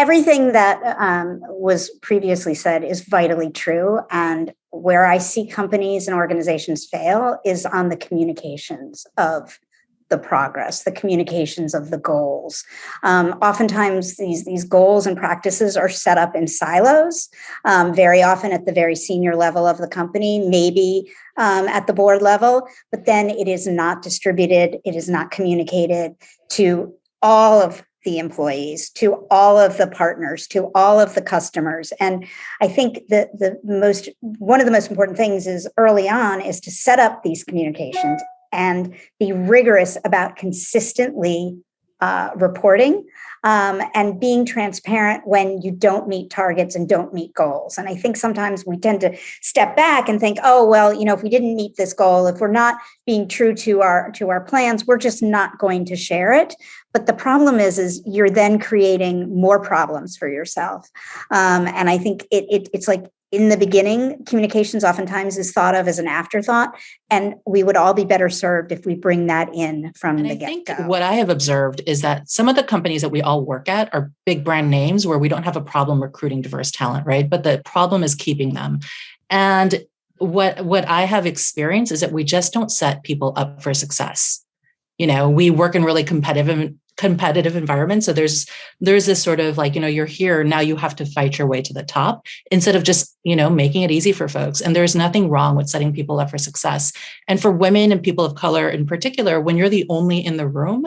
everything that was previously said is vitally true. And where I see companies and organizations fail is on the communications of the progress, the communications of the goals. Oftentimes, these goals and practices are set up in silos, very often at the very senior level of the company, maybe at the board level, but then it is not distributed, it is not communicated to all of the employees, to all of the partners, to all of the customers. And I think that one of the most important things is early on is to set up these communications and be rigorous about consistently reporting and being transparent when you don't meet targets and don't meet goals. And I think sometimes we tend to step back and think, oh, well, if we didn't meet this goal, if we're not being true to our plans, we're just not going to share it. But the problem is you're then creating more problems for yourself. And I think it's like, in the beginning, communications oftentimes is thought of as an afterthought, and we would all be better served if we bring that in from the get-go. I think what I have observed is that some of the companies that we all work at are big brand names where we don't have a problem recruiting diverse talent, right? But the problem is keeping them. And what I have experienced is that we just don't set people up for success. We work in really competitive environment. So there's this sort of like, you're here, now you have to fight your way to the top instead of just, making it easy for folks. And there's nothing wrong with setting people up for success. And for women and people of color in particular, when you're the only in the room,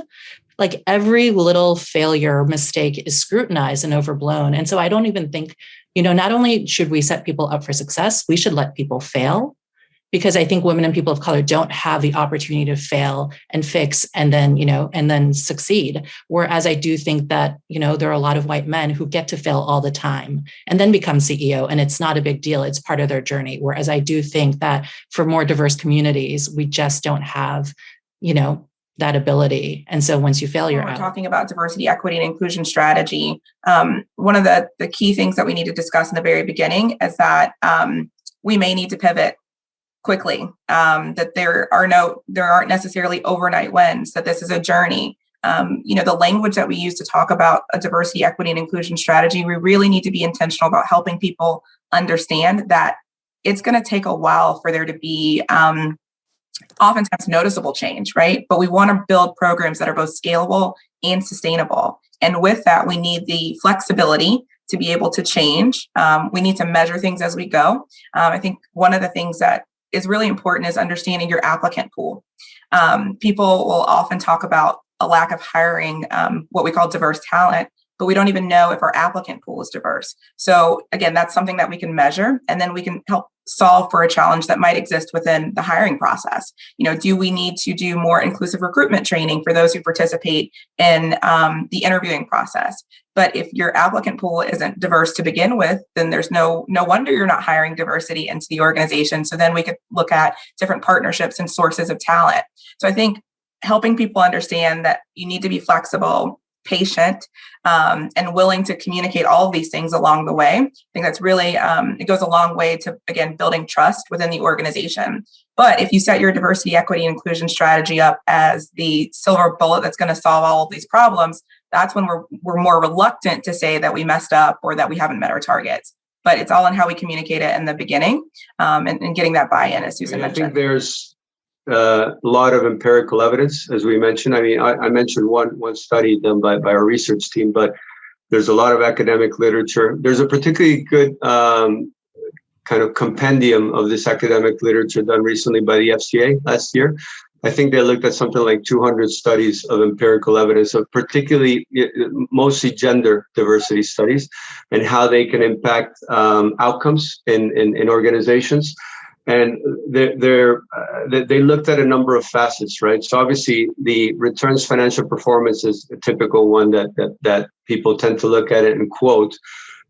like every little failure, mistake is scrutinized and overblown. And so I don't even think, not only should we set people up for success, we should let people fail. Because I think women and people of color don't have the opportunity to fail and fix and then succeed. Whereas I do think that, there are a lot of white men who get to fail all the time and then become CEO, and it's not a big deal. It's part of their journey. Whereas I do think that for more diverse communities, we just don't have, that ability. And so once you fail, you're out. We're talking about diversity, equity, and inclusion strategy. One of the key things that we need to discuss in the very beginning is that we may need to pivot quickly, that there aren't necessarily overnight wins, that this is a journey. The language that we use to talk about a diversity, equity, and inclusion strategy, we really need to be intentional about helping people understand that it's going to take a while for there to be oftentimes noticeable change, right? But we want to build programs that are both scalable and sustainable. And with that, we need the flexibility to be able to change. We need to measure things as we go. I think one of the things that is really important is understanding your applicant pool. People will often talk about a lack of hiring what we call diverse talent, but we don't even know if our applicant pool is diverse. So again, that's something that we can measure, and then we can help solve for a challenge that might exist within the hiring process. Do we need to do more inclusive recruitment training for those who participate in the interviewing process? But if your applicant pool isn't diverse to begin with, then there's no wonder you're not hiring diversity into the organization. So then we could look at different partnerships and sources of talent. So I think helping people understand that you need to be flexible, patient, and willing to communicate all of these things along the way. I think that's really, it goes a long way to, again, building trust within the organization. But if you set your diversity, equity, and inclusion strategy up as the silver bullet that's going to solve all of these problems, that's when we're more reluctant to say that we messed up or that we haven't met our targets. But it's all in how we communicate it in the beginning, and getting that buy-in, as Susan mentioned. I think there's a lot of empirical evidence, as we mentioned. I mentioned one study done by our research team, but there's a lot of academic literature. There's a particularly good kind of compendium of this academic literature done recently by the FCA last year. I think they looked at something like 200 studies of empirical evidence of particularly mostly gender diversity studies and how they can impact outcomes in organizations. And they looked at a number of facets, right? So obviously the returns financial performance is a typical one that people tend to look at it and quote.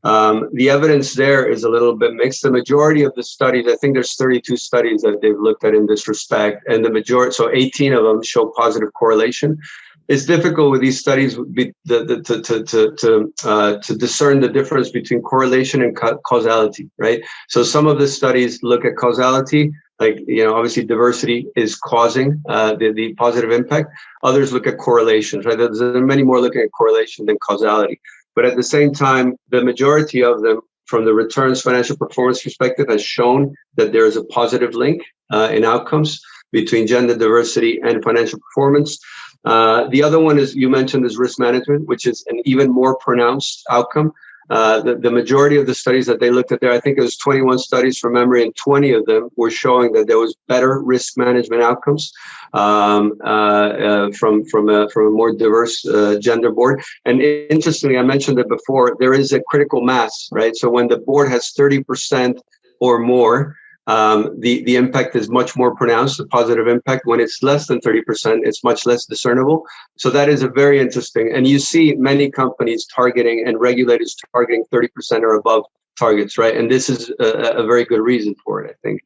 The evidence there is a little bit mixed. The majority of the studies, I think there's 32 studies that they've looked at in this respect, and the majority, so 18 of them show positive correlation. It's difficult with these studies to discern the difference between correlation and causality, right? So some of the studies look at causality, like, obviously diversity is causing the positive impact. Others look at correlations, right? There are many more looking at correlation than causality. But at the same time, the majority of them, from the returns financial performance perspective, has shown that there is a positive link in outcomes between gender diversity and financial performance. The other one is, you mentioned, is risk management, which is an even more pronounced outcome. The majority of the studies that they looked at there, I think it was 21 studies from memory, and 20 of them were showing that there was better risk management outcomes from a more diverse gender board. And interestingly, I mentioned it before, there is a critical mass, right? So when the board has 30% or more, the impact is much more pronounced, the positive impact. When it's less than 30%, it's much less discernible. So that is a very interesting, and you see many companies targeting and regulators targeting 30% or above targets, right? And this is a very good reason for it, I think.